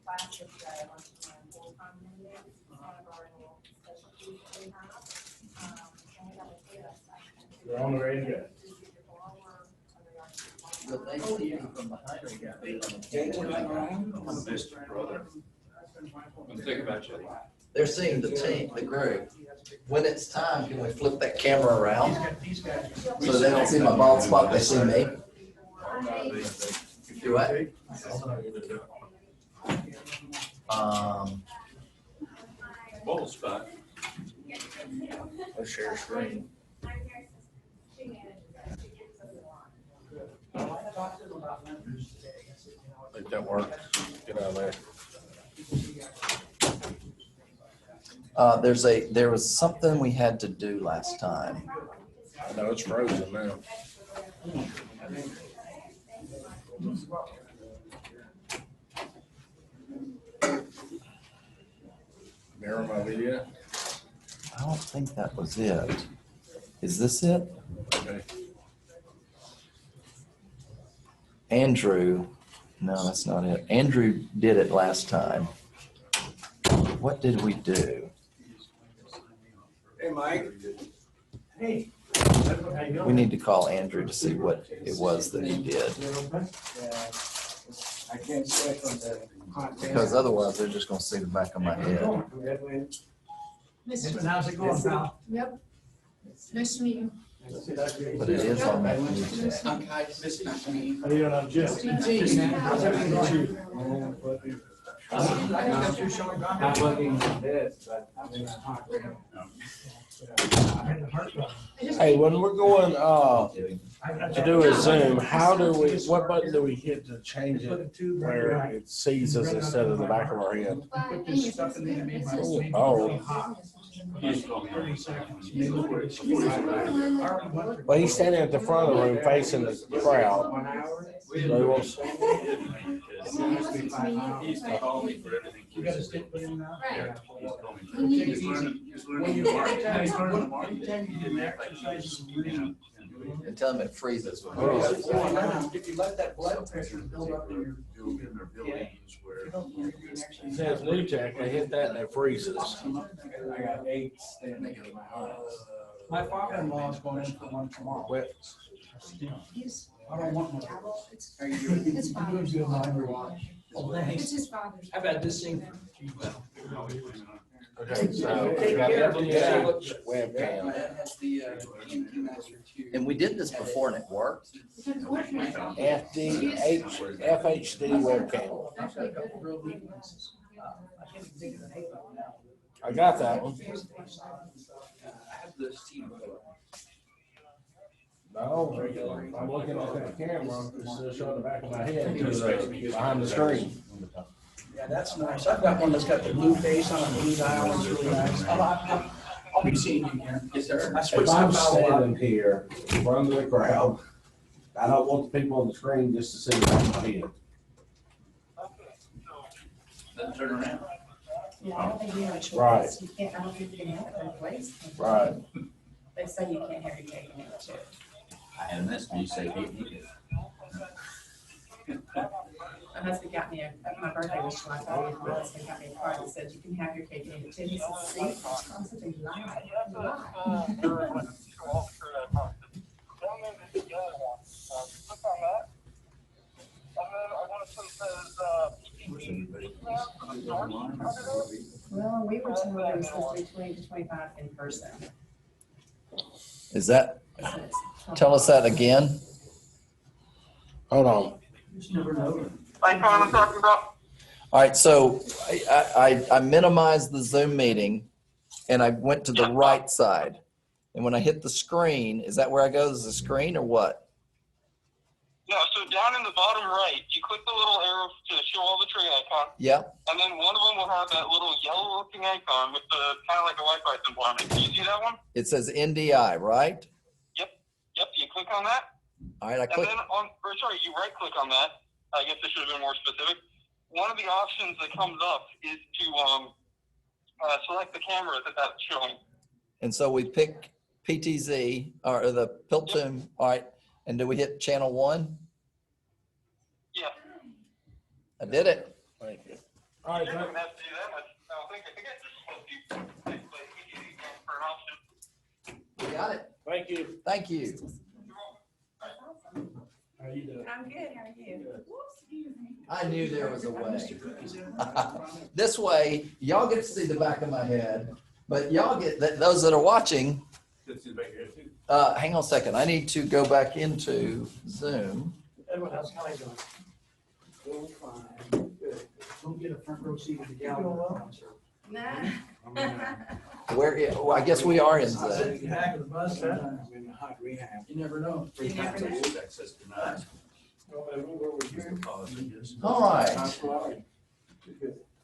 class yesterday, I went to learn full-time meetings, one of our little specialties that we have. And we have a data section. You're on the radio. But they see you from behind or you got it on the I missed your brother. I'm thinking about you. They're seeing the team, the group. When it's time, can we flip that camera around? So they don't see my bald spot, they see me? Do what? Bubble spot. Let's share a screen. I think that works. Get out of there. There was something we had to do last time. I know it's frozen now. Mirror my video. I don't think that was it. Is this it? Okay. Andrew, no, that's not it. Andrew did it last time. What did we do? Hey, Mike. Hey. We need to call Andrew to see what it was that he did. I can't say from the hot. Because otherwise they're just gonna see the back of my head. How's it going, pal? Yep. Nice to meet you. But it is on that YouTube. I'm Kai, nice to meet you. How you doing? I'm Jim. How's everything going? Not looking at this, but I'm in a hot room. Hey, when we're going to do a Zoom, what button do we hit to change it where it sees us instead of the back of our head? Oh. Well, he's standing at the front of the room facing the crowd. So he wants- He's called me for everything. You got a stick put in now? Right. He's learning And tell him it freezes. If you let that blood pressure build up in your. It says new tech, I hit that and it freezes. I got 8 standing in my heart. My father-in-law is going in for one tomorrow. Well, I don't want one. It's How you doing? His I'm doing good, Mike. Oh, thanks. his father's. How about this thing? okay, so we got FDI webcam. That has the Master 2. And we did this before and it worked. FHD webcam. Actually, a couple real neat ones. I can't think of the name of them now. I got that one. I have the Steam. No, I'm looking at that camera, it's still showing the back of my head behind the screen. Yeah, that's nice. I've got one that's got the blue face on a blue dial. It's really nice. I'll be seeing you again. Yes, sir. I If switched I'm the power. standing here in front of the crowd, I don't want the people on the screen just to see the back of my head. Then turn around. Yeah, I don't think you have a choice. Right. You can't, I don't think you can have it in place. Right. They say you can't have your cake and eat it too. I had an SB say, hey, you did. My husband got me my birthday was July 30th, my husband got me a card that said you can have your cake and eat it too. He said, see, I said, they lie, they lie. Well, we were told it was supposed to be 20 to 25 in person. Is that, So it's tell us that again? Hold on. Just never know. I'm talking about. All right, so I minimized the Zoom meeting and I went to the right side. And when I hit the screen, is that where I go? Is the screen or what? Yeah, so down in the bottom right, you click the little arrow to show all the tree icons, Yep. and then one of them will have that little yellow-looking icon with the kind of like a Wi-Fi symbol on it. Can you see that one? It says NDI, right? Yep. You click on that, All right, I and click. then you right-click on that. I guess I should have been more specific. One of the options that comes up is to select the camera that's showing. And so we pick PTZ or the Piltoon. All right. And do we hit channel 1? Yeah. I did it. Thank you. All right, You thank- don't have to do that much. I think it's just supposed to be for an option. We got it. thank you. Thank you. How you doing? I'm good, how are you? I knew there was a way. This way, y'all get to see the back of my head, but y'all get, those that are watching, hang on a second. I need to go back into Zoom. Edwin, how's Kelly doing? Doing fine. Good. Don't get a front row seat at the gallery concert. Nah. Well, I guess we are in Sit Zoom. in the back of the bus. I'm in the hot rehab. You never know. You never know. Access denied. All right.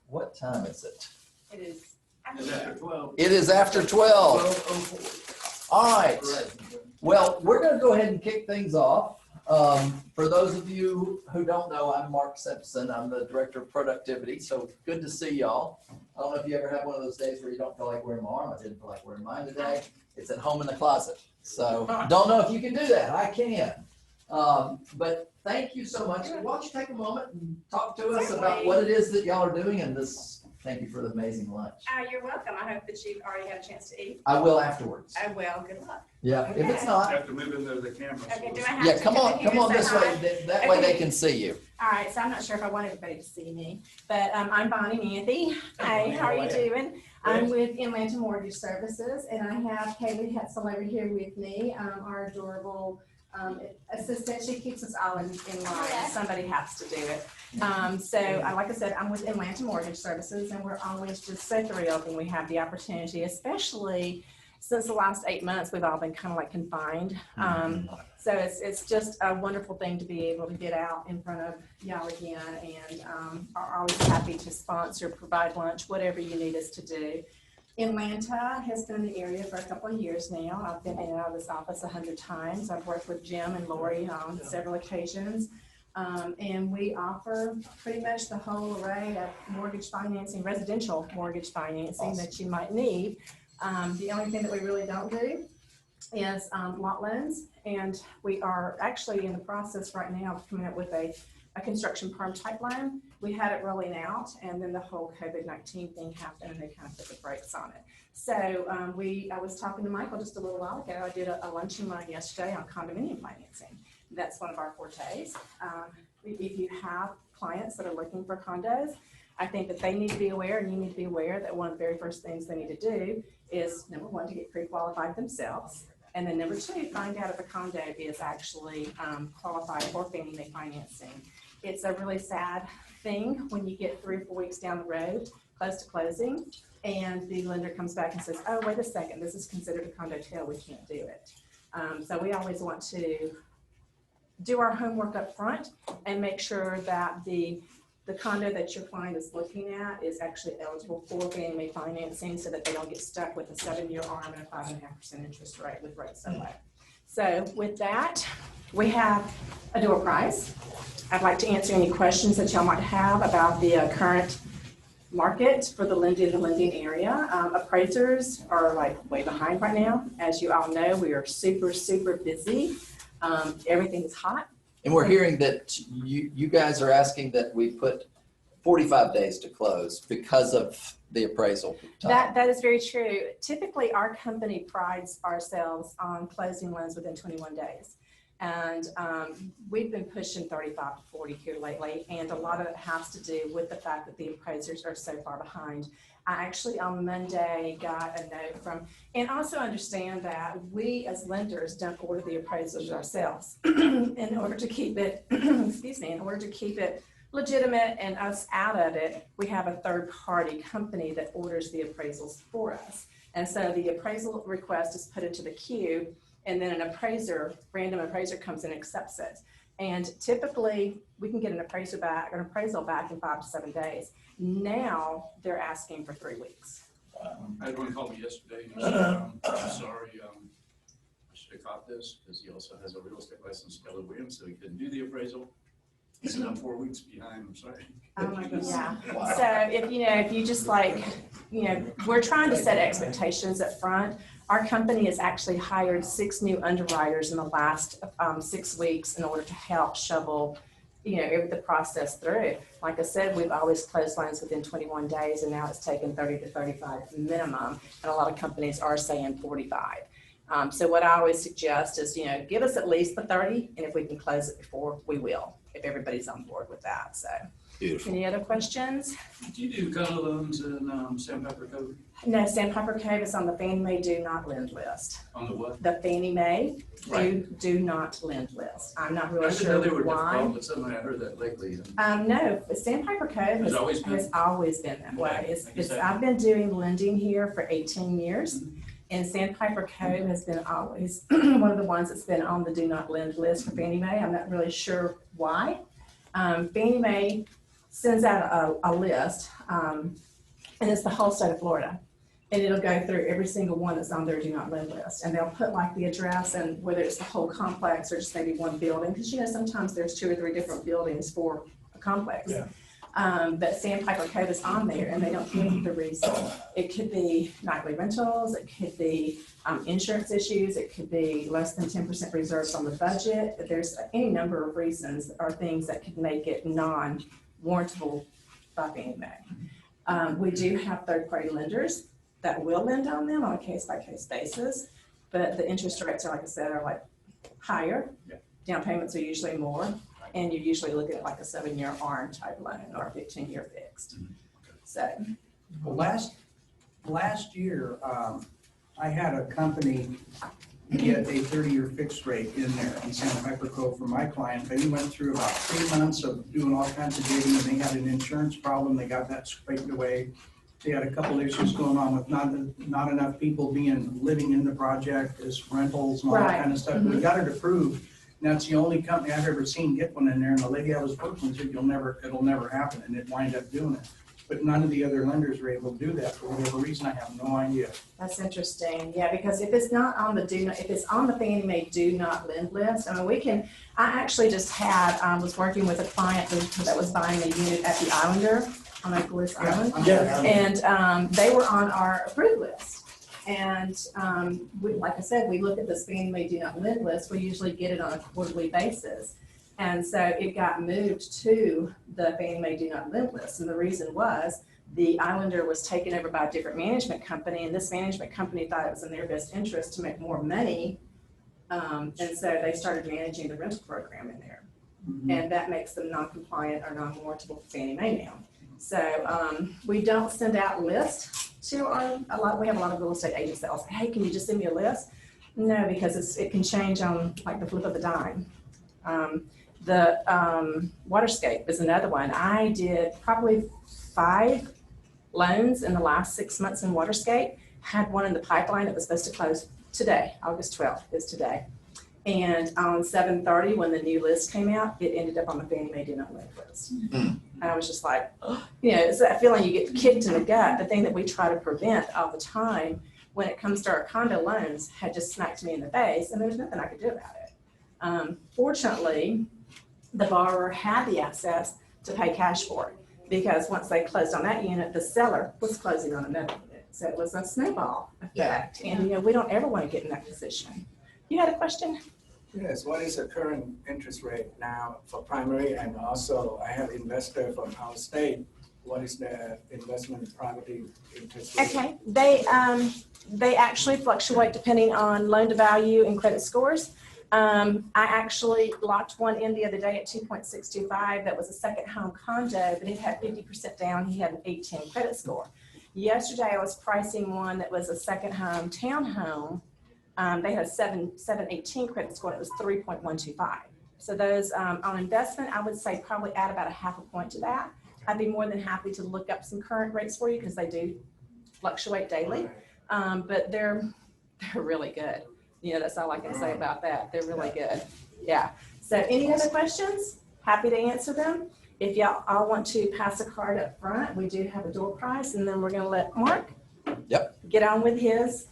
What time is it? It is. After 12. It is after 12. All right. Well, we're going to go ahead and kick things off. For those of you who don't know, I'm Mark Simpson. I'm the Director of Productivity. So good to see y'all. I don't know if you ever have one of those days where you don't feel like wearing my arm. I didn't feel like wearing mine today. It's at home in the closet. So don't know if you can do that. I can. But thank you so much. Why don't you take a moment and talk to us about what it is that y'all are doing in this. Thank you for the amazing lunch. You're welcome. I hope that you've already had a chance to eat. I will afterwards. Oh, well, good luck. Yeah, if it's not, You have to move into the camera. Okay, do I have yeah, to come on, here come on and this say way. hi? That way they can see you. All right, so I'm not sure if I want everybody to see me, but I'm Bonnie Manthey. Hi, how are you doing? I'm with Atlanta Mortgage Services, and I have Kaylee Hetzel over here with me, our adorable assistant. She keeps us all in line. Somebody has to do it. So like I said, I'm with Atlanta Mortgage Services, and we're always just so thrilled when we have the opportunity, especially since the last 8 months, we've all been kind of like confined. So it's just a wonderful thing to be able to get out in front of y'all again, and are always happy to sponsor, provide lunch, whatever you need us to do. Atlanta has been in the area for a couple of years now. I've been in and out of this office 100 times. I've worked with Jim and Lori on several occasions. And we offer pretty much the whole array of mortgage financing, residential mortgage financing that you might need. The only thing that we really don't do is lot loans. And we are actually in the process right now of coming up with a construction perm type loan. We had it rolling out, and then the whole COVID-19 thing happened, and they kind of put the brakes on it. So I was talking to Michael just a little while ago. I did a luncheon line yesterday on condominium financing. That's one of our fortes. If you have clients that are looking for condos, I think that they need to be aware, and you need to be aware that one of the very first things they need to do is, number one, to get pre-qualified themselves. And then number two, find out if a condo is actually qualified for Fannie Mae financing. It's a really sad thing when you get 3 or 4 weeks down the road, close to closing, and the lender comes back and says, oh, wait a second, this is considered a condo tail, we can't do it. So we always want to do our homework up front and make sure that the condo that your client is looking at is actually eligible for Fannie Mae financing, so that they don't get stuck with a 7-year ARM and a 5.5% interest rate with rates so low. So with that, we have a door prize. I'd like to answer any questions that y'all might have about the current market for the lending area. Appraisers are like way behind right now. As you all know, we are super, super busy. Everything is hot. And we're hearing that you guys are asking that we put 45 days to close because of the appraisal time. That is very true. Typically, our company prides ourselves on closing loans within 21 days. And we've been pushing 35 to 40 here lately. And a lot of it has to do with the fact that the appraisers are so far behind. I actually on Monday got a note from, and also understand that we as lenders don't order the appraisals ourselves in order to keep it, excuse me, in order to keep it legitimate and us out of it. We have a third party company that orders the appraisals for us. And so the appraisal request is put into the queue, and then an random appraiser comes in and accepts it. And typically we can get an appraisal back in 5 to 7 days. Now they're asking for 3 weeks. I had one call me yesterday. And he said, I'm sorry, I should have caught this, because he also has a real estate license, Keller Williams, so he couldn't do the appraisal. He said, I'm 4 weeks behind, I'm sorry. Oh my goodness. Yeah. Wow. So if you just we're trying to set expectations up front. Our company has actually hired 6 new underwriters in the last 6 weeks in order to help shovel the process through. Like I said, we've always closed loans within 21 days, and now it's taken 30 to 35 minimum, and a lot of companies are saying 45. So what I always suggest is, give us at least the 30, and if we can close it before, we will, if everybody's on board with that. So, Beautiful. any other questions? Do you do condo loans in Sandpiper Cove? No, Sandpiper Cove is on the Fannie Mae do not lend list. On the what? The Fannie Mae Right. do not lend list. I'm not really I didn't know they sure were why. difficult, but suddenly I heard that lately. No, but Sandpiper Cove Has always been? has always been that way. Okay, It's, like you said. I've been doing lending here for 18 years. And Sandpiper Cove has been always one of the ones that's been on the do not lend list for Fannie Mae. I'm not really sure why. Fannie Mae sends out a list, and it's the whole state of Florida. And it'll go through every single one that's on their do not lend list. And they'll put like the address and whether it's the whole complex or just maybe one building. Because sometimes there's 2 or 3 different buildings for a complex. Yeah. But Sandpiper Cove is on there and they don't give the reason. It could be nightly rentals, it could be insurance issues, it could be less than 10% reserves on the budget. There's any number of reasons or things that could make it non-warrantable by Fannie Mae. We do have third-party lenders that will lend on them on a case-by-case basis, but the interest rates are, like I said, are like higher. Yeah. Down payments are usually more. And you're usually looking at like a 7-year ARM type loan or a 15-year fixed. So, Well, last year, I had a company get a 30-year fixed rate in there in Sandpiper Cove for my client, but he went through about 3 months of doing all kinds of digging, and they had an insurance problem. They got that scraped away. They had a couple issues going on with not enough people living in the project as rentals and all that kind of stuff. We got it approved. And that's the only company I've ever seen get one in there. And the lady I was working with said, it'll never happen. And it wind up doing it. But none of the other lenders were able to do that for whatever reason. I have no idea. that's interesting. Yeah, because if it's not on the if it's on the Fannie Mae do not lend list, I mean, I actually just was working with a client that was buying a unit at the Islander on Oculus Island. Yeah. And they were on our approved list. And like I said, we look at this Fannie Mae do not lend list. We usually get it on a quarterly basis. And so it got moved to the Fannie Mae do not lend list. And the reason was the Islander was taken over by a different management company. And this management company thought it was in their best interest to make more money. And so they started managing the rental program in there. And that makes them non-compliant or non-warrantable for Fannie Mae now. So we don't send out lists to we have a lot of real estate agents that will say, hey, can you just send me a list? No, because it can change on like the flip of a dime. The Waterscape is another one. I did probably 5 loans in the last 6 months in Waterscape. Had one in the pipeline that was supposed to close today, August 12th is today. And on 7/30, when the new list came out, it ended up on the Fannie Mae do not lend list. And I was just like, it's that feeling you get kicked in the gut. The thing that we try to prevent all the time when it comes to our condo loans had just smacked me in the face, and there was nothing I could do about it. Fortunately, the borrower had the access to pay cash for it because once they closed on that unit, the seller was closing on another unit. So it was a snowball effect. Yeah. And we don't ever want to get in that position. You had a question? Yes, what is the current interest rate now for primary? And also I have investor from out of state. What is the investment property interest rate? Okay, they actually fluctuate depending on loan to value and credit scores. I actually locked one in the other day at 2.625. That was a second home condo, but it had 50% down. He had an 18 credit score. Yesterday I was pricing one that was a second home townhome. They had a 718 credit score. And it was 3.125. So those on investment, I would say probably add about a half a point to that. I'd be more than happy to look up some current rates for you because they do fluctuate daily. But they're really good. That's all I can say about that. They're really good. Yeah. So any other questions? Happy to answer them. If y'all all want to pass a card up front, we do have a door prize, and then we're going to let Mark get on with his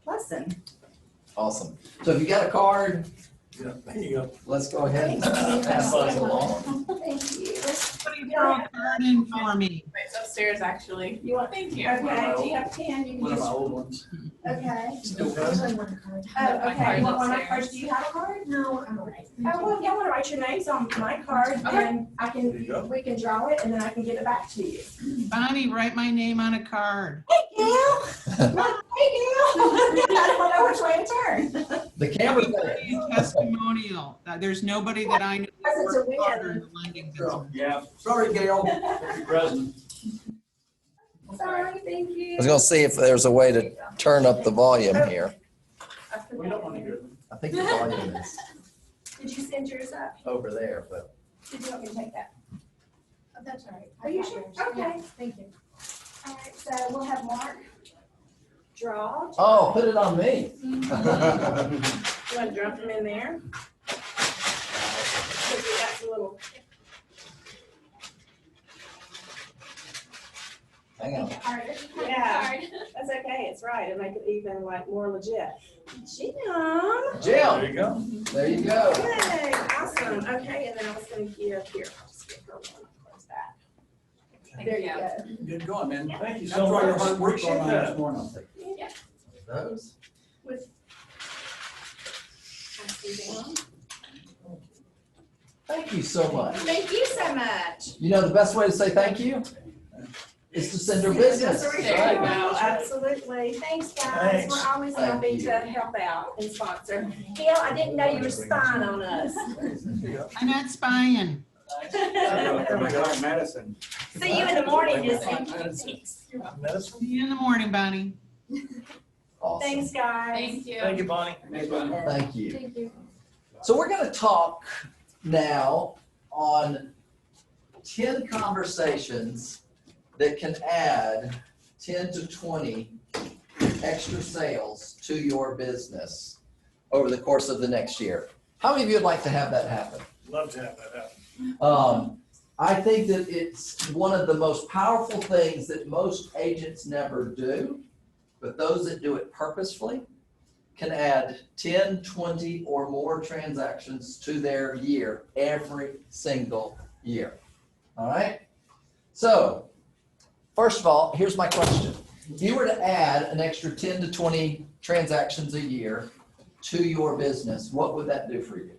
lesson. Awesome. So if you got a card, Yeah, there you go. Let's go ahead and pass those along. Thank you. Somebody throw a card in for me. It's upstairs, actually. You want, Thank you. okay, do you have a pen? You can One of my just, old ones. okay. Still Oh, okay, you want one of my cards? Do you have a card? No, I'm all right. Oh, well, if y'all wanna write your names on my card, then I There you can, go. we can draw it and then I can give it back to you. Bonnie, write my name on a card. Hey, Gail. Hey, Gail. I don't know which way to turn. The camera. Testimonial. There's nobody that I know that Because it's a works harder win. in the lending business. Yeah, Sorry, Gail. President. Sorry, thank you. I was gonna see if there's a way to turn up the volume here. We don't want to hear them. I think the volume is Did you send yours up? over there, but. Did you want me to take that? Oh, that's all right. Are you sure? Okay. Thank you. All right, so we'll have Mark draw. Oh, put it on me. You want to drop them in there? Because we got some little. Hang on. Yeah, that's okay. It's right. It'll make it even like more legit. Jim. Jim, There you go. there you go. Yay, awesome. Okay, and then I was gonna give here. I'll just get her one. Close that. There you go. Good going, man. Thank you That's so why your much. hard work going on Appreciate this morning. Those. With. Pass them down. Thank you so much. Thank you so much. You know the best way to say thank you is to send her business. There you go. Absolutely. Thanks, guys. Thanks. We're always Thank happy you. to help out and sponsor. Gail, I didn't know you were spying on us. I'm not spying. Medicine. See you in the morning, Missy. Medicine? See you in the morning, Bonnie. Awesome. Thanks, guys. Thank you. Thank you, Bonnie. Thank you. Thank you. So we're going to talk now on 10 conversations that can add 10 to 20 extra sales to your business over the course of the next year. How many of you would like to have that happen? Love to have that happen. I think that it's one of the most powerful things that most agents never do, but those that do it purposefully can add 10, 20 or more transactions to their year every single year. All right? So, first of all, here's my question. If you were to add an extra 10 to 20 transactions a year to your business, what would that do for you?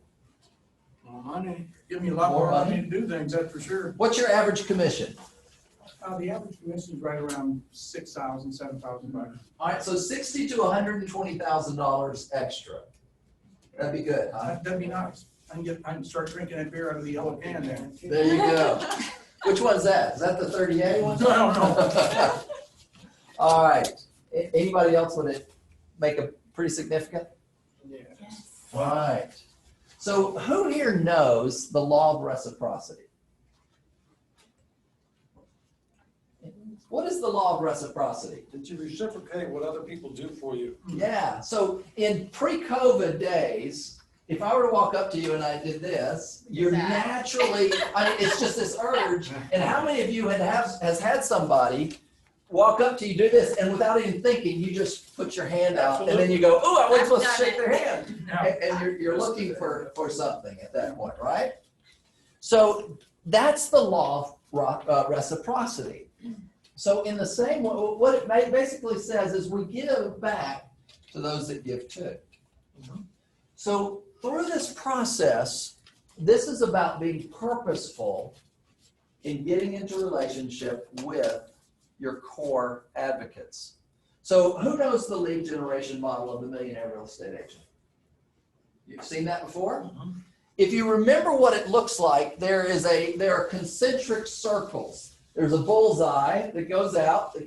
More money. Give me a lot More more money? money to do things, that's for sure. What's your average commission? The average commission is right around $6,000, $7,000. All right, so $60,000 to $120,000 extra. That'd be good, huh? That'd be nice. I can start drinking that beer out of the yellow can there. There you go. Which one's that? Is that the 38 one? I don't know. All right. Anybody else want to make a pretty significant? Yeah. All right. So who here knows the law of reciprocity? What is the law of reciprocity? Did you reciprocate what other people do for you? Yeah, so in pre-COVID days, if I were to walk up to you and I did this, you're naturally, it's just this urge. And how many of you has had somebody walk up to you, do this, and without even thinking, you just put your hand out, and then you go, oh, I wasn't supposed to shake their hand. And you're looking for something at that point, right? So that's the law of reciprocity. So in the same way, what it basically says is we give back to those that give too. So through this process, this is about being purposeful in getting into relationship with your core advocates. So who knows the lead generation model of the millionaire real estate agent? You've seen that before? If you remember what it looks like, there are concentric circles. There's a bullseye that goes out, and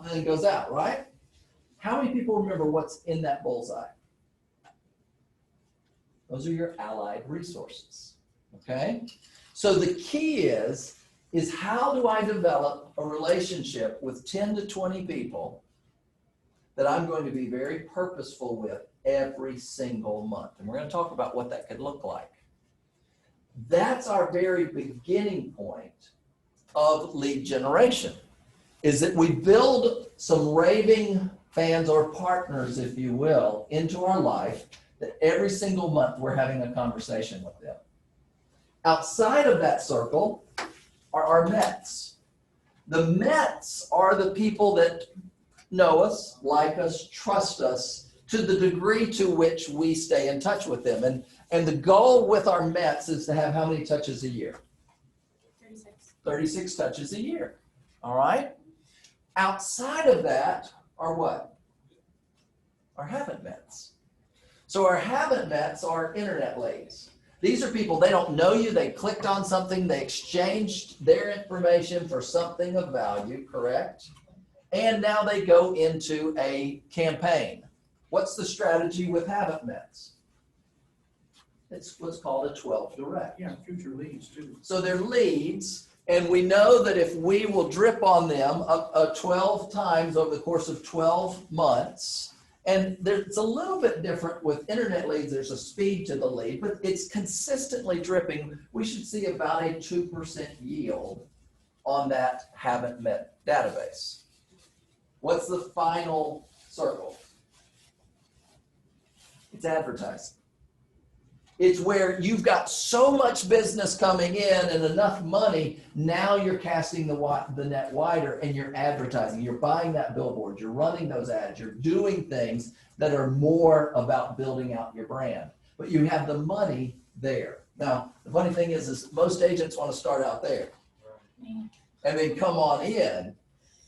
then it goes out, right? How many people remember what's in that bullseye? Those are your allied resources, okay? So the key is how do I develop a relationship with 10 to 20 people that I'm going to be very purposeful with every single month? And we're going to talk about what that could look like. That's our very beginning point of lead generation, is that we build some raving fans or partners, if you will, into our life that every single month we're having a conversation with them. Outside of that circle are our Mets. The Mets are the people that know us, like us, trust us to the degree to which we stay in touch with them. And the goal with our Mets is to have how many touches a year? 36. 36 touches a year. All right? Outside of that are what? Our haven't Mets. So our haven't Mets are internet leads. These are people, they don't know you, they clicked on something, they exchanged their information for something of value, correct? And now they go into a campaign. What's the strategy with haven't Mets? It's what's called a 12 direct. Yeah, future leads too. So they're leads, and we know that if we will drip on them 12 times over the course of 12 months, and it's a little bit different with internet leads, there's a speed to the lead, but it's consistently dripping. We should see about a 2% yield on that haven't met database. What's the final circle? It's advertising. It's where you've got so much business coming in and enough money, now you're casting the net wider and you're advertising. You're buying that billboard, you're running those ads, you're doing things that are more about building out your brand. But you have the money there. Now, the funny thing is most agents want to start out there and then come on in.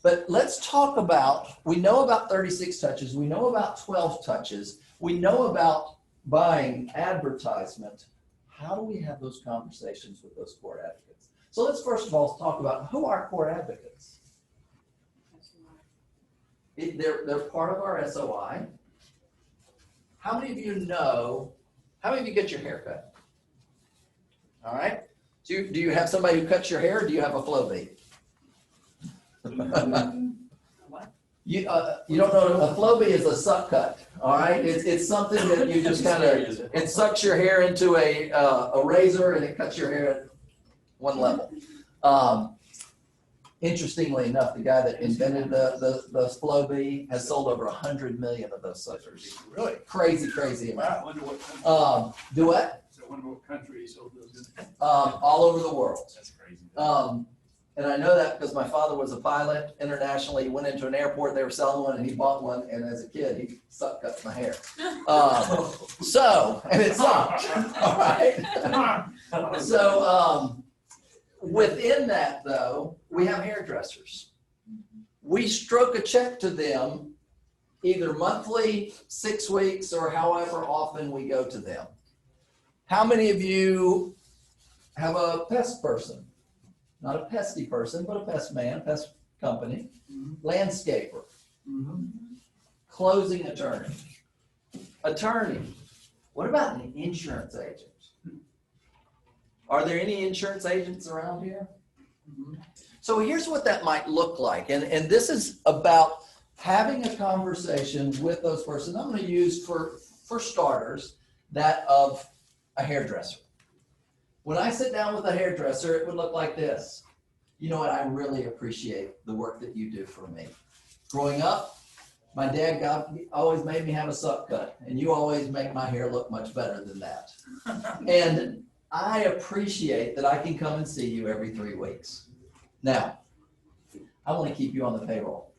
But let's talk about, we know about 36 touches, we know about 12 touches, we know about buying advertisement. How do we have those conversations with those core advocates? So let's first of all talk about who are core advocates. They're part of our SOI. How many of you know, how many of you get your hair cut? All right. Do you have somebody who cuts your hair, or do you have a flow bead? You don't know, a flow bee is a suck cut, all right? It's something that you just kind of, it sucks your hair into a razor and it cuts your hair at one level. Interestingly enough, the guy that invented the flow bee has sold over 100 million of those suckers. Really? Crazy, crazy I amount. wonder what country. Do what? I wonder what country he sold those in. All over the world. That's crazy. And I know that because my father was a pilot internationally. He went into an airport, they were selling one, and he bought one. And as a kid, he suck cut my hair. And it sucked. All right. So within that, though, we have hairdressers. We stroke a check to them either monthly, 6 weeks, or however often we go to them. How many of you have a pest person? Not a pesty person, but a pest man, pest company, landscaper, closing attorney. What about an insurance agent? Are there any insurance agents around here? So here's what that might look like. And this is about having a conversation with those persons. I'm going to use for starters that of a hairdresser. When I sit down with a hairdresser, it would look like this. You know what? I really appreciate the work that you do for me. Growing up, my dad always made me have a suck cut, and you always make my hair look much better than that. And I appreciate that I can come and see you every 3 weeks. Now, I want to keep you on the payroll.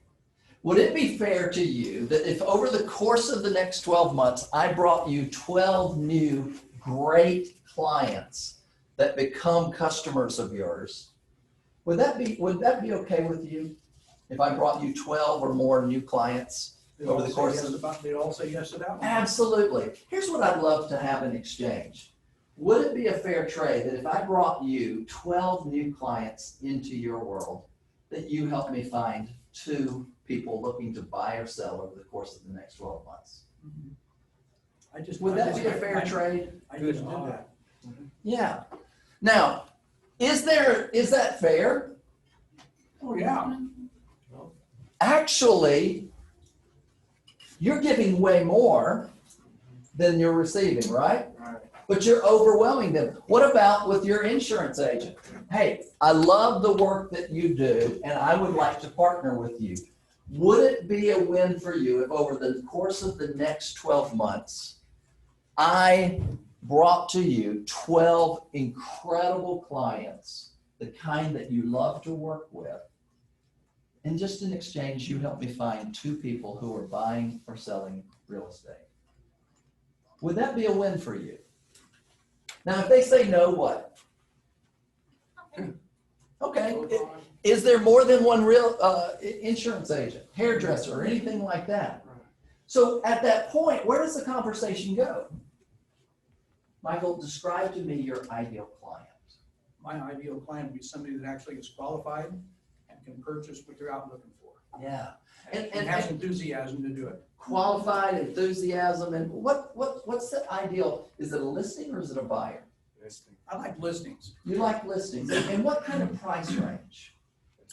Would it be fair to you that if over the course of the next 12 months, I brought you 12 new great clients that become customers of yours, would that be okay with you if I brought you 12 or more new clients over the course of the They all say yes to that one? Absolutely. Here's what I'd love to have in exchange. Would it be a fair trade that if I brought you 12 new clients into your world, that you help me find 2 people looking to buy or sell over the course of the next 12 months? Would that be a fair trade? I just did that. Yeah. Now, is that fair? Oh, yeah. Actually, you're giving way more than you're receiving, right? Right. But you're overwhelming them. What about with your insurance agent? Hey, I love the work that you do, and I would like to partner with you. Would it be a win for you if over the course of the next 12 months, I brought to you 12 incredible clients, the kind that you love to work with. And just in exchange, you helped me find 2 people who are buying or selling real estate. Would that be a win for you? Now, if they say no, what? Okay. Is there more than one real insurance agent, hairdresser, or anything like that? So at that point, where does the conversation go? Michael, describe to me your ideal client. My ideal client would be somebody that actually is qualified and can purchase what they're out looking for. Yeah. And has enthusiasm to do it. Qualified, enthusiasm, and what's the ideal? Is it a listing or is it a buyer? I like listings. You like listings. And what kind of price range?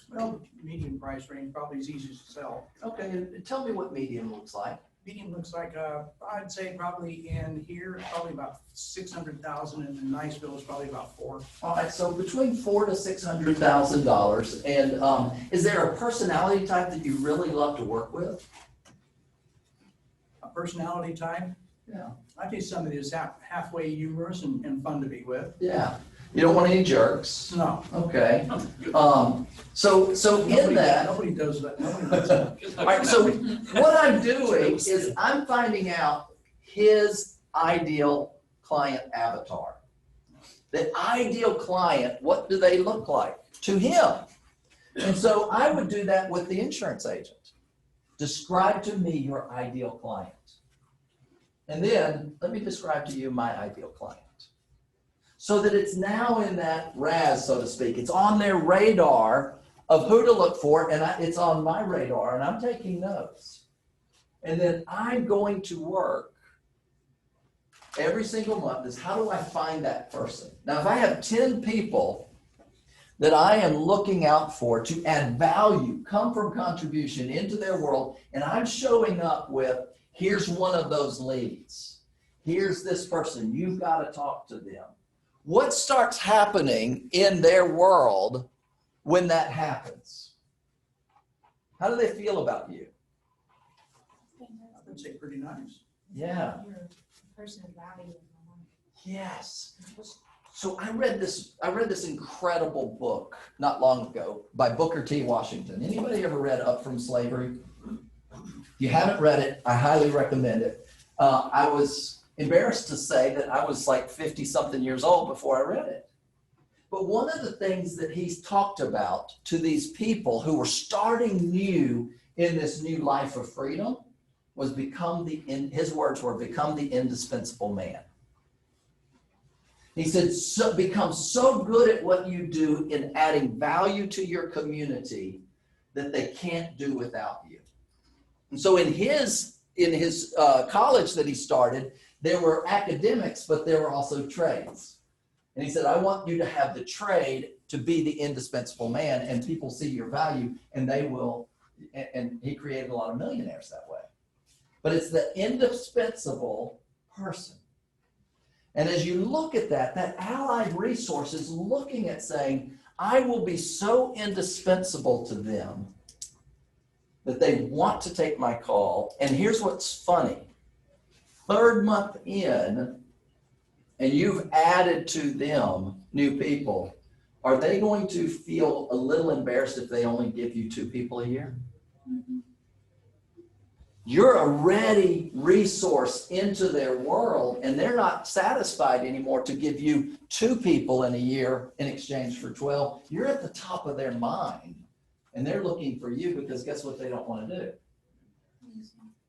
Well, medium price range probably is easiest to sell. Okay, and tell me what medium looks like. Medium looks like, I'd say probably in here, probably about 600,000, and in Niceville is probably about 4. All right, so between $400,000 to $600,000. And is there a personality type that you really love to work with? A personality type, Yeah. I'd say somebody that's halfway humorous and fun to be with. Yeah. You don't want any jerks. No. Okay. So in that. Nobody does that. Nobody does that. All right, so what I'm doing is I'm finding out his ideal client avatar. The ideal client, what do they look like to him? And so I would do that with the insurance agent. Describe to me your ideal client. And then let me describe to you my ideal client. So that it's now in that RAS, so to speak. It's on their radar of who to look for, and it's on my radar, and I'm taking notes. And then I'm going to work every single month is how do I find that person? Now, if I have 10 people that I am looking out for to add value, come from contribution into their world, and I'm showing up with, here's one of those leads. Here's this person. You've got to talk to them. What starts happening in their world when that happens? How do they feel about you? I would say pretty nice. Yeah. You're a person of value. Yes. So I read this incredible book not long ago by Booker T. Washington. Anybody ever read Up From Slavery? If you haven't read it, I highly recommend it. I was embarrassed to say that I was like 50 something years old before I read it. But one of the things that he's talked about to these people who were starting new in this new life of freedom was his words were, become the indispensable man. He said, become so good at what you do in adding value to your community that they can't do without you. And so in his college that he started, there were academics, but there were also trades. And he said, I want you to have the trade to be the indispensable man, and people see your value, and they will, and he created a lot of millionaires that way. But it's the indispensable person. And as you look at that allied resource is looking at saying, I will be so indispensable to them that they want to take my call. And here's what's funny. 3rd month in, and you've added to them new people, are they going to feel a little embarrassed if they only give you 2 people a year? Mm-hmm. You're a ready resource into their world, and they're not satisfied anymore to give you 2 people in a year in exchange for 12. You're at the top of their mind, and they're looking for you because guess what they don't want to do?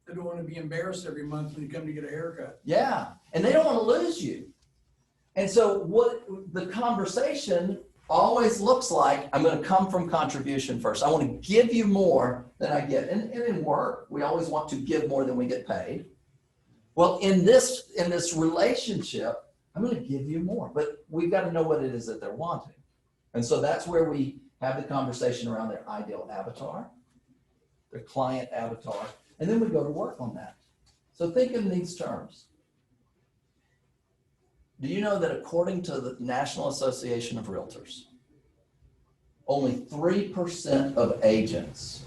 They don't want to be embarrassed every month when you come to get a haircut. Yeah, and they don't want to lose you. And so what the conversation always looks like, I'm going to come from contribution first. I want to give you more than I get. And in work, we always want to give more than we get paid. Well, in this relationship, I'm going to give you more, but we've got to know what it is that they're wanting. And so that's where we have the conversation around their ideal avatar, their client avatar, and then we go to work on that. So think in these terms. Do you know that according to the National Association of Realtors, only 3% of agents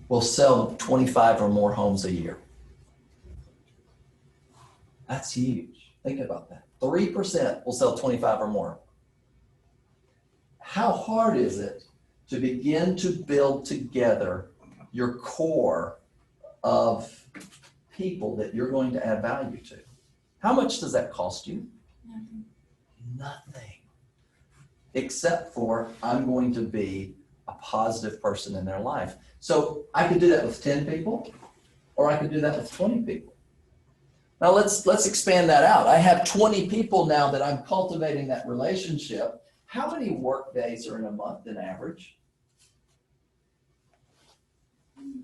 will sell 25 or more homes a year? That's huge. Think about that. 3% will sell 25 or more. How hard is it to begin to build together your core of people that you're going to add value to? How much does that cost you? Nothing. Except for I'm going to be a positive person in their life. So I could do that with 10 people, or I could do that with 20 people. Now let's expand that out. I have 20 people now that I'm cultivating that relationship. How many work days are in a month in average?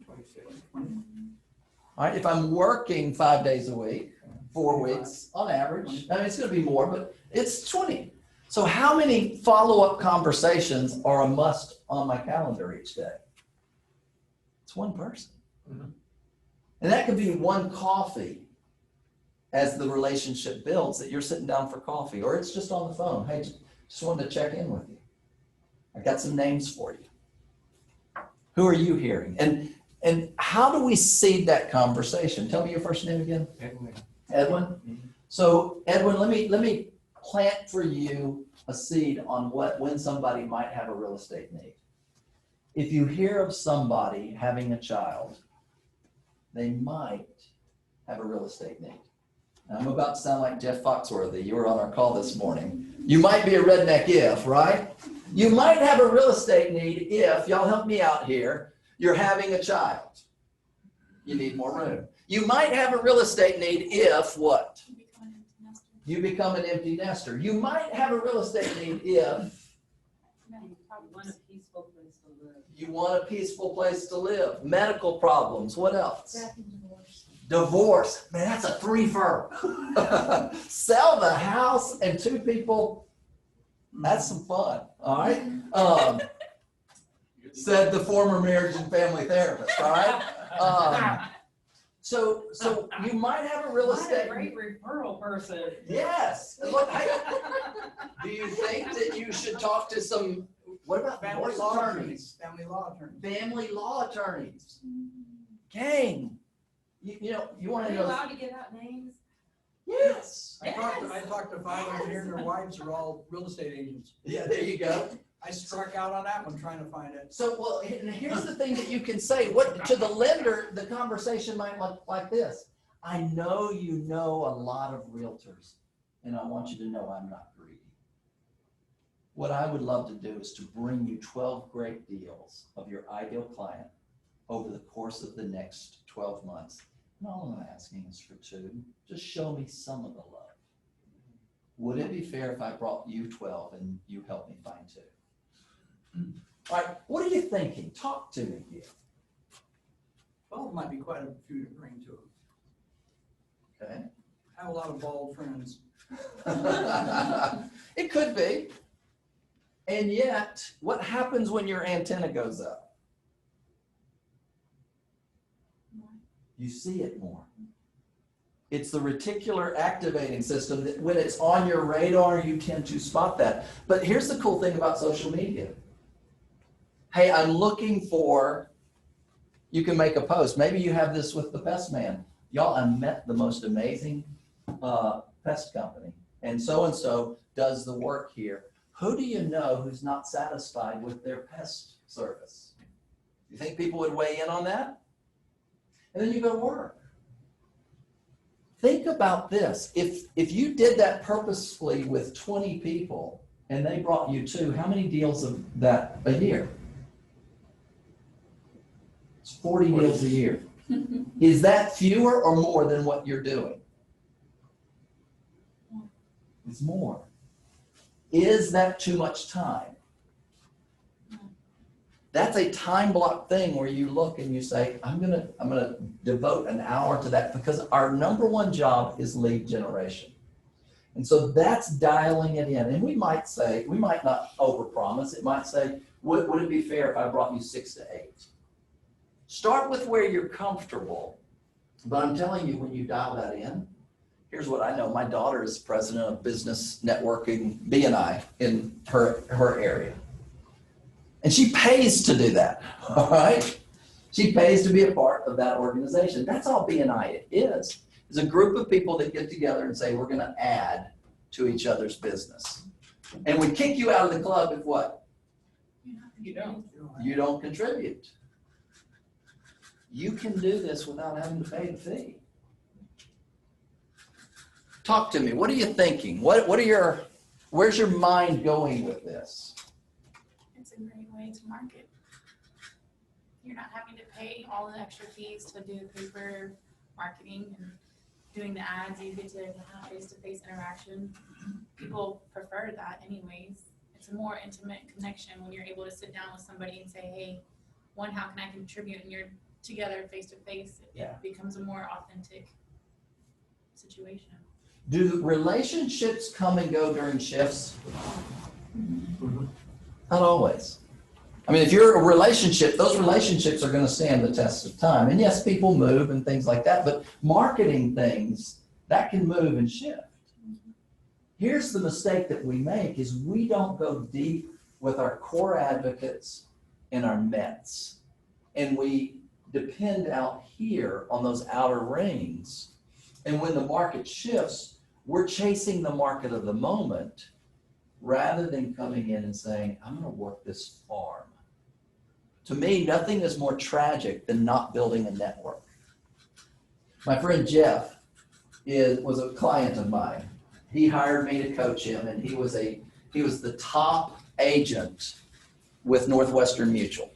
26. All right, if I'm working 5 days a week, 4 weeks on average, I mean, it's going to be more, but it's 20. So how many follow-up conversations are a must on my calendar each day? It's one person. And that could be one coffee as the relationship builds, that you're sitting down for coffee, or it's just on the phone. Hey, just wanted to check in with you. I got some names for you. Who are you hearing? And how do we seed that conversation? Tell me your first name again. Edwin. Edwin? So Edwin, let me plant for you a seed on when somebody might have a real estate need. If you hear of somebody having a child, they might have a real estate need. And I'm about to sound like Jeff Foxworthy. You were on our call this morning. You might be a redneck if, right? You might have a real estate need if, y'all help me out here, you're having a child. You need more room. You might have a real estate need if what? You become an empty nester. You might have a real estate need if you want a peaceful place to live. Medical problems. What else? Divorce. Man, that's a threefer. Sell the house and 2 people. That's some fun. All right. Said the former marriage and family therapist. All right. So you might have a real estate. Great referral person. Yes. Look, do you think that you should talk to some? What about Family divorce law attorneys? attorneys. Family law attorneys. Family law attorneys. Gang. You know, you want Are to you know? allowed to give out names? Yes. I talked to 5 of them here, and their wives are all real estate agents. Yeah, there you go. I struck out on that one trying to find it. So, well, and here's the thing that you can say. What to the lender, the conversation might look like this. I know you know a lot of realtors, and I want you to know I'm not greedy. What I would love to do is to bring you 12 great deals of your ideal client over the course of the next 12 months. And all I'm asking is for 2. Just show me some of the love. Would it be fair if I brought you 12 and you help me find 2? All right, what are you thinking? Talk to me here. 12 might be quite a few to bring to them. Okay. I have a lot of bald friends. It could be. And yet, what happens when your antenna goes up? You see it more. It's the reticular activating system that when it's on your radar, you tend to spot that. But here's the cool thing about social media. Hey, I'm looking for, you can make a post. Maybe you have this with the pest man. Y'all, I met the most amazing pest company. And so does the work here. Who do you know who's not satisfied with their pest service? You think people would weigh in on that? And then you go to work. Think about this. If you did that purposefully with 20 people and they brought you 2, how many deals of that a year? It's 40 deals a year. Is that fewer or more than what you're doing? It's more. Is that too much time? That's a time block thing where you look and you say, I'm gonna devote an hour to that, because our number one job is lead generation. And so that's dialing it in. And we might not overpromise. It might say, would it be fair if I brought you 6 to 8? Start with where you're comfortable. But I'm telling you, when you dial that in, here's what I know. My daughter is president of business networking, B&I, in her area. And she pays to do that, all right? She pays to be a part of that organization. That's all B&I is is a group of people that get together and say, we're going to add to each other's business. And we kick you out of the club if what? You don't. You don't contribute. You can do this without having to pay the fee. Talk to me. What are you thinking? Where's your mind going with this? It's a great way to market. You're not having to pay all the extra fees to do paper marketing and doing the ads. You get to have face-to-face interaction. People prefer that anyways. It's a more intimate connection when you're able to sit down with somebody and say, hey, one, how can I contribute? And you're together face-to-face. Yeah. It becomes a more authentic situation. Do relationships come and go during shifts? Not always. I mean, if you're a relationship, those relationships are going to stand the test of time. And yes, people move and things like that, but marketing things, that can move and shift. Here's the mistake that we make is we don't go deep with our core advocates and our Mets. And we depend out here on those outer rings. And when the market shifts, we're chasing the market of the moment rather than coming in and saying, I'm going to work this farm. To me, nothing is more tragic than not building a network. My friend Jeff was a client of mine. He hired me to coach him, and he was the top agent with Northwestern Mutual.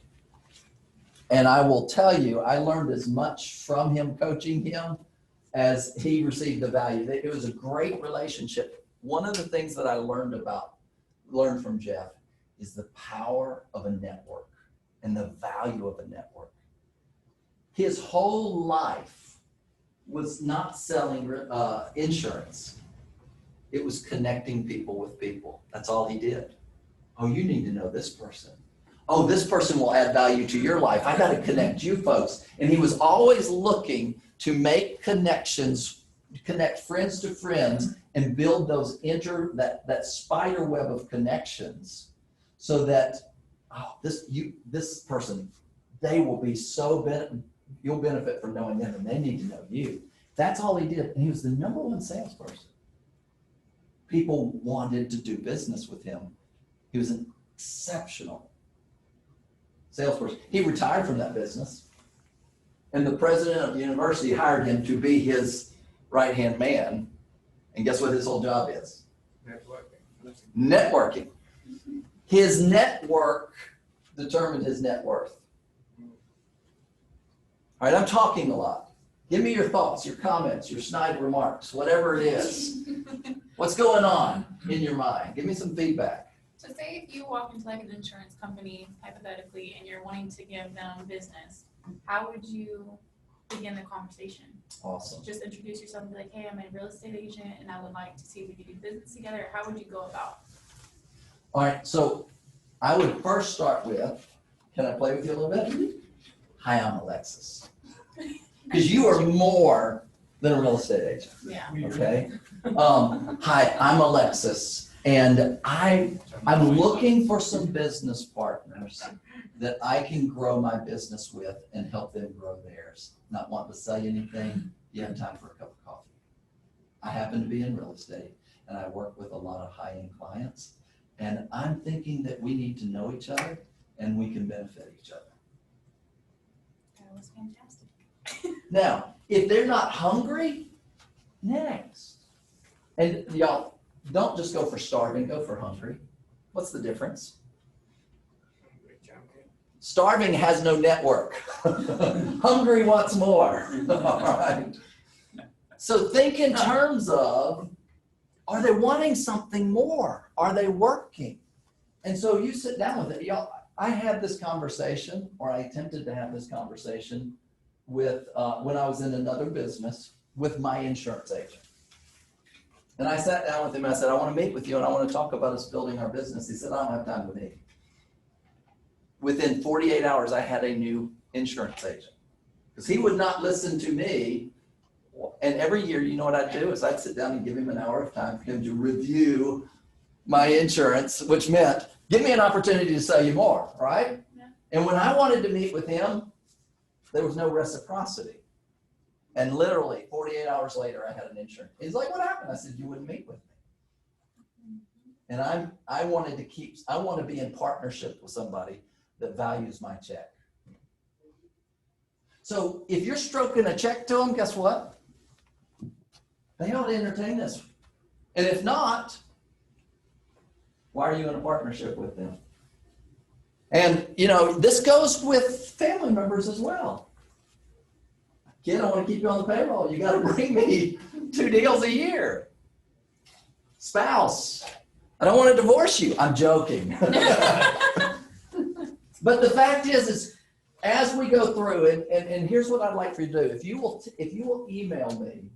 And I will tell you, I learned as much from him coaching him as he received the value. It was a great relationship. One of the things that I learned from Jeff is the power of a network and the value of a network. His whole life was not selling insurance. It was connecting people with people. That's all he did. Oh, you need to know this person. Oh, this person will add value to your life. I got to connect you folks. And he was always looking to make connections, connect friends to friends, and build those that spider web of connections, so that this person, they will be you'll benefit from knowing them, and they need to know you. That's all he did, and he was the number one salesperson. People wanted to do business with him. He was an exceptional salesperson. He retired from that business, and the president of the university hired him to be his right-hand man. And guess what his whole job is? Networking. His network determined his net worth. All right, I'm talking a lot. Give me your thoughts, your comments, your snide remarks, whatever it is. What's going on in your mind? Give me some feedback. So say if you walk into like an insurance company, hypothetically, and you're wanting to give them business, how would you begin the conversation? Awesome. Just introduce yourself and be like, hey, I'm a real estate agent and I would like to see if we could do business together. How would you go about? All right, so I would first start with, can I play with you a little bit? Hi, I'm Alexis. Because you are more than a real estate agent. Yeah. Okay. Hi, I'm Alexis, and I'm looking for some business partners that I can grow my business with and help them grow theirs. Not wanting to sell you anything. You have time for a cup of coffee. I happen to be in real estate, and I work with a lot of high-end clients, and I'm thinking that we need to know each other and we can benefit each other. That was fantastic. Now, if they're not hungry, next. And y'all, don't just go for starving, go for hungry. What's the difference? Starving has no network. Hungry wants more. All right. So think in terms of, are they wanting something more? Are they working? And so you sit down with it. Y'all, I had this conversation, or I attempted to have this conversation with when I was in another business with my insurance agent. And I sat down with him and I said, I want to meet with you and I want to talk about us building our business. He said, I don't have time to meet. Within 48 hours, I had a new insurance agent because he would not listen to me. And every year, you know what I'd do is I'd sit down and give him an hour of time for him to review my insurance, which meant give me an opportunity to sell you more, right? Yeah. And when I wanted to meet with him, there was no reciprocity. And literally 48 hours later, I had an insurance. He's like, what happened? I said, you wouldn't meet with me. And I want to be in partnership with somebody that values my check. So if you're stroking a check to them, guess what? They ought to entertain this. And if not, why are you in a partnership with them? And, this goes with family members as well. Kid, I want to keep you on the payroll. You got to bring me 2 deals a year. Spouse, I don't want to divorce you. I'm joking. But the fact is as we go through it, and here's what I'd like for you to do. If you will email me,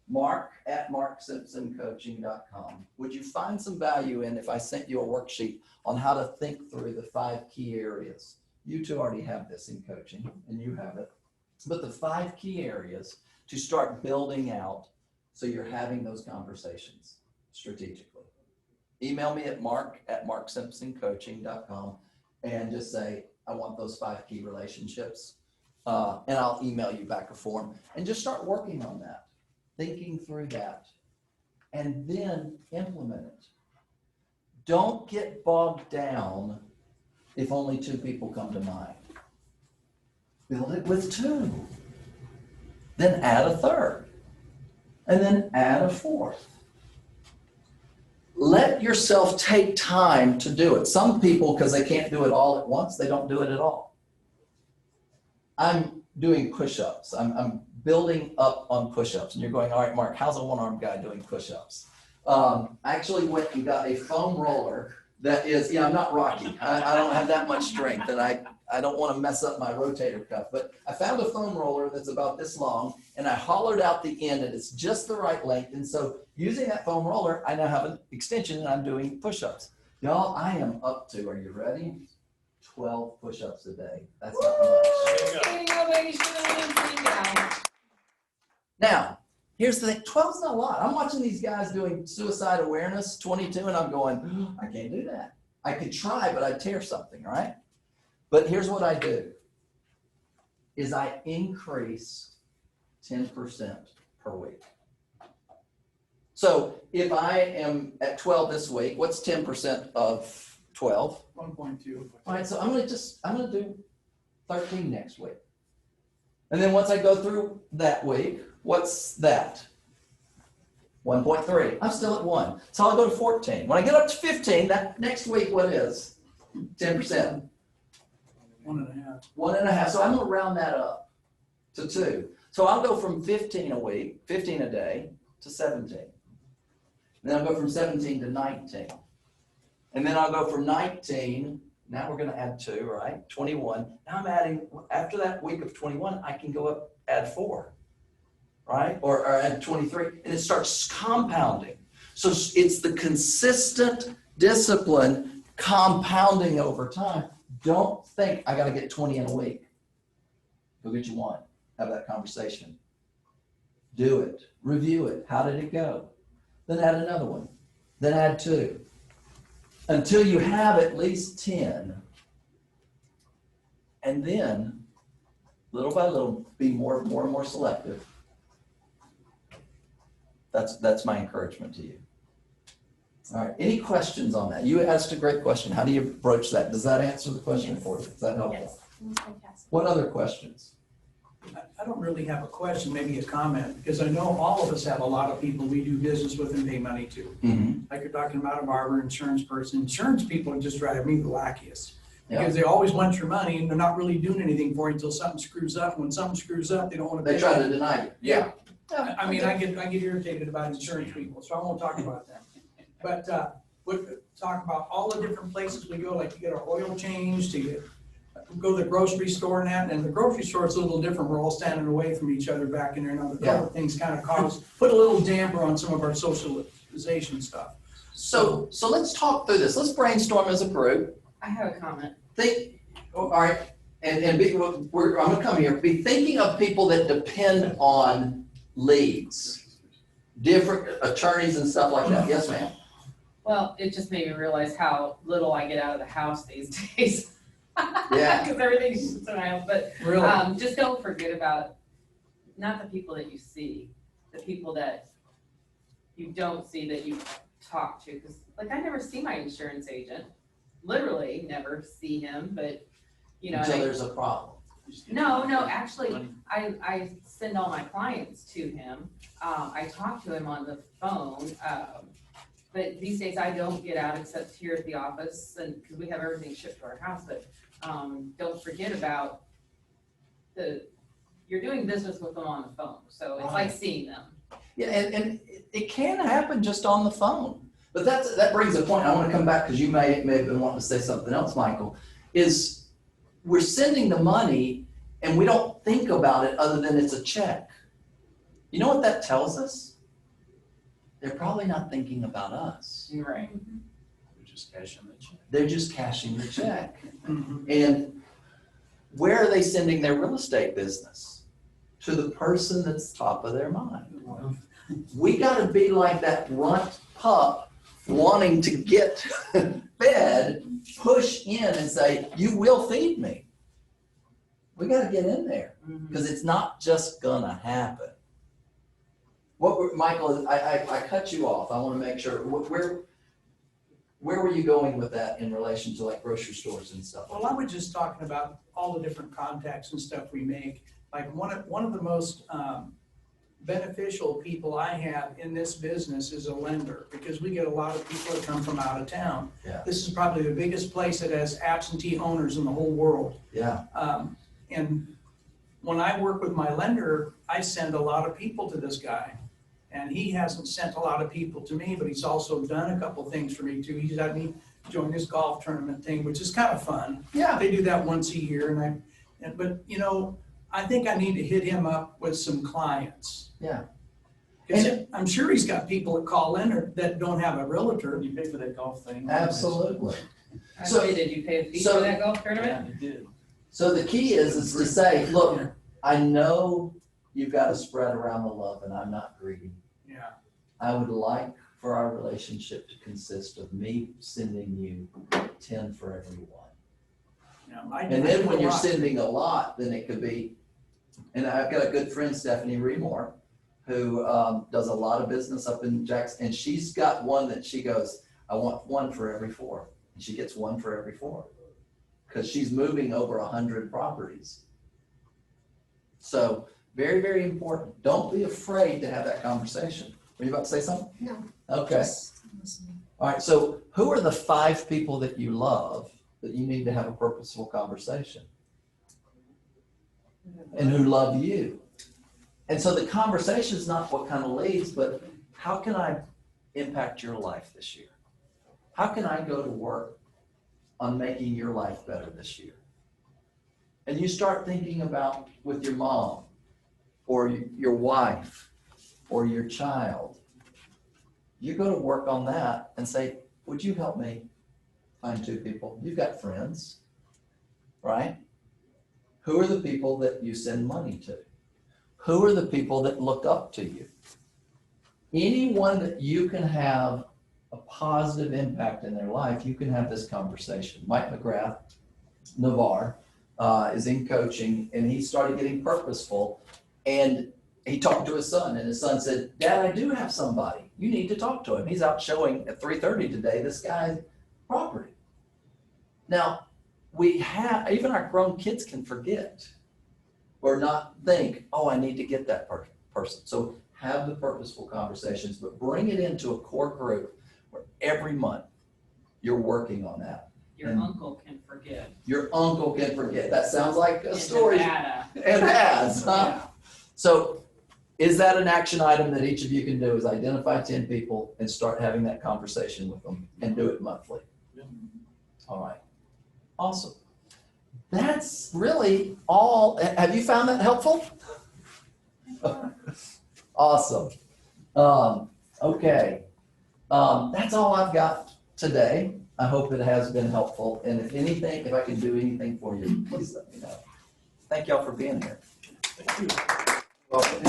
mark@marksimpsoncoaching.com, would you find some value in if I sent you a worksheet on how to think through the 5 key areas? You two already have this in coaching, and you have it. But the 5 key areas to start building out so you're having those conversations strategically. Email me at mark@marksimpsoncoaching.com and just say, I want those 5 key relationships. And I'll email you back a form and just start working on that, thinking through that, and then implement it. Don't get bogged down if only 2 people come to mind. Build it with 2. Then add a 3rd. And then add a 4th. Let yourself take time to do it. Some people, because they can't do it all at once, they don't do it at all. I'm doing push-ups. I'm building up on push-ups. And you're going, all right, Mark, how's a one-armed guy doing push-ups? I actually went and got a foam roller that is, I'm not Rocky. I don't have that much strength, and I don't want to mess up my rotator cuff. But I found a foam roller that's about this long, and I hollowed out the end, and it's just the right length. And so using that foam roller, I now have an extension, and I'm doing push-ups. Y'all, I am up to, are you ready? 12 push-ups a day. That's not much. Now, here's the thing, 12's not a lot. I'm watching these guys doing suicide awareness, 22, and I'm going, I can't do that. I could try, but I'd tear something, right? But here's what I do, is I increase 10% per week. So if I am at 12 this week, what's 10% of 12? 1.2. All right, so I'm gonna do 13 next week. And then once I go through that week, what's that? 1.3. I'm still at 1. So I'll go to 14. When I get up to 15, that next week, what is? 10%. 1.5. 1.5. So I'm gonna round that up to 2. So I'll go from 15 a week, 15 a day, to 17. And then I'll go from 17 to 19. And then I'll go from 19, now we're gonna add 2, right? 21. Now I'm adding, after that week of 21, I can go up, add 4, right? Or add 23, and it starts compounding. So it's the consistent discipline compounding over time. Don't think I gotta get 20 in a week. Go get you 1, have that conversation. Do it, review it, how did it go? Then add another one, then add 2. Until you have at least 10. And then, little by little, be more and more selective. That's my encouragement to you. All right, any questions on that? You asked a great question. How do you broach that? Does that answer the question for you? Is that helpful? Yes, fantastic. What other questions? I don't really have a question, maybe a comment, because I know all of us have a lot of people we do business with and pay money to. Like you're talking about a barber, insurance person. Insurance people just drive me the wackiest. Because they always want your money and they're not really doing anything for you until something screws up. When something screws up, they don't want to pay. They try to deny you. Yeah. I mean, I get irritated about insurance people, so I won't talk about that. But we'll talk about all the different places we go, like you get our oil changed, go to the grocery store and that, and the grocery store is a little different. We're all standing away from each other back in there. Now, the couple things kind of put a little damper on some of our socialization stuff. So let's talk through this. Let's brainstorm as a group. I have a comment. All right, and I'm gonna come here. Be thinking of people that depend on leads, different attorneys and stuff like that. Yes, ma'am. Well, it just made me realize how little I get out of the house these days. Yeah. Because everything's just around, but Really? just don't forget about not the people that you see, the people that you don't see that you talk to. Cause like I never see my insurance agent, literally never see him, but you know. Until and I- there's a problem. No, actually, I send all my clients to him. I talk to him on the phone. But these days I don't get out except here at the office and because we have everything shipped to our house, but don't forget about you're doing business with them on the phone. So it's like seeing them. Yeah, and it can happen just on the phone. But that brings a point. I want to come back because you may have been wanting to say something else, Michael, is we're sending the money and we don't think about it other than it's a check. You know what that tells us? They're probably not thinking about us. Right. They're just cashing the check. They're just cashing the check. Mhm. And where are they sending their real estate business? To the person that's top of their mind. We gotta be like that runt pup wanting to get fed, push in and say, you will feed me. We gotta get in there because it's not just gonna happen. Michael, I cut you off. I wanna make sure, where were you going with that in relation to like grocery stores and stuff? Well, I was just talking about all the different contacts and stuff we make. Like one of the most beneficial people I have in this business is a lender, because we get a lot of people that come from out of town. Yeah. This is probably the biggest place that has absentee owners in the whole world. Yeah, And when I work with my lender, I send a lot of people to this guy. And he hasn't sent a lot of people to me, but he's also done a couple things for me too. He's had me join this golf tournament thing, which is kind of fun. yeah. They do that once a year but you know, I think I need to hit him up with some clients. Yeah. 'Cause I'm sure he's got people that call in or that don't have a realtor. You pay for that golf thing? Absolutely. So did you pay a fee so- for that golf tournament? Yeah, you did. So the key is to say, look, I know you've got to spread around the love and I'm not greedy. Yeah. I would like for our relationship to consist of me sending you 10 for every one. You know, And then when you're I do a lot. sending a lot, then it could be, and I've got a good friend, Stephanie Remore, who does a lot of business up in Jackson, and she's got one that she goes, I want one for every 4. And she gets one for every 4. Because she's moving over 100 properties. So very, very important. Don't be afraid to have that conversation. Were you about to say something? No. Okay. All right, so who are the 5 people that you love that you need to have a purposeful conversation? And who love you? And so the conversation is not what kind of leads, but how can I impact your life this year? How can I go to work on making your life better this year? And you start thinking about with your mom or your wife or your child. You go to work on that and say, would you help me find 2 people? You've got friends, right? Who are the people that you send money to? Who are the people that look up to you? Anyone that you can have a positive impact in their life, you can have this conversation. Mike McGrath, Navarre, is in coaching, and he started getting purposeful, and he talked to his son, and his son said, Dad, I do have somebody. You need to talk to him. He's out showing at 3:30 today this guy's property. Now, even our grown kids can forget or not think, oh, I need to get that person. So have the purposeful conversations, but bring it into a core group where every month you're working on that. Your uncle can forget. Your uncle can forget. That sounds like a In story. Nevada. It has, huh? Yeah. So is that an action item that each of you can do, is identify 10 people and start having that conversation with them and do it monthly? Yeah. All right. Awesome. That's really all. Have you found that helpful? Awesome. Okay. That's all I've got today. I hope it has been helpful. And if I can do anything for you, please let me know. Thank y'all for being here. Thank you. Welcome.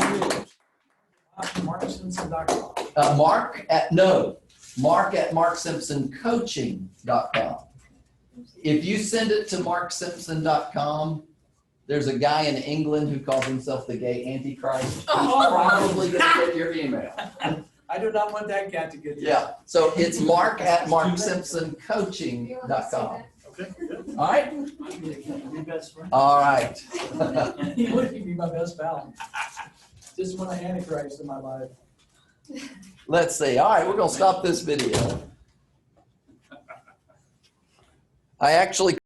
MarkSimpson.com. Mark at marksimpsoncoaching.com. If you send it to marksimpson.com, There's a guy in England who calls himself the gay antichrist. He's probably gonna get your email. I do not want that cat to get. Yeah, so it's mark@marksimpsoncoaching.com. Okay, good. All right? Be best friend. All right. He would be my best pal. Just want an antichrist in my life. Let's see. All right, we're gonna stop this video. I actually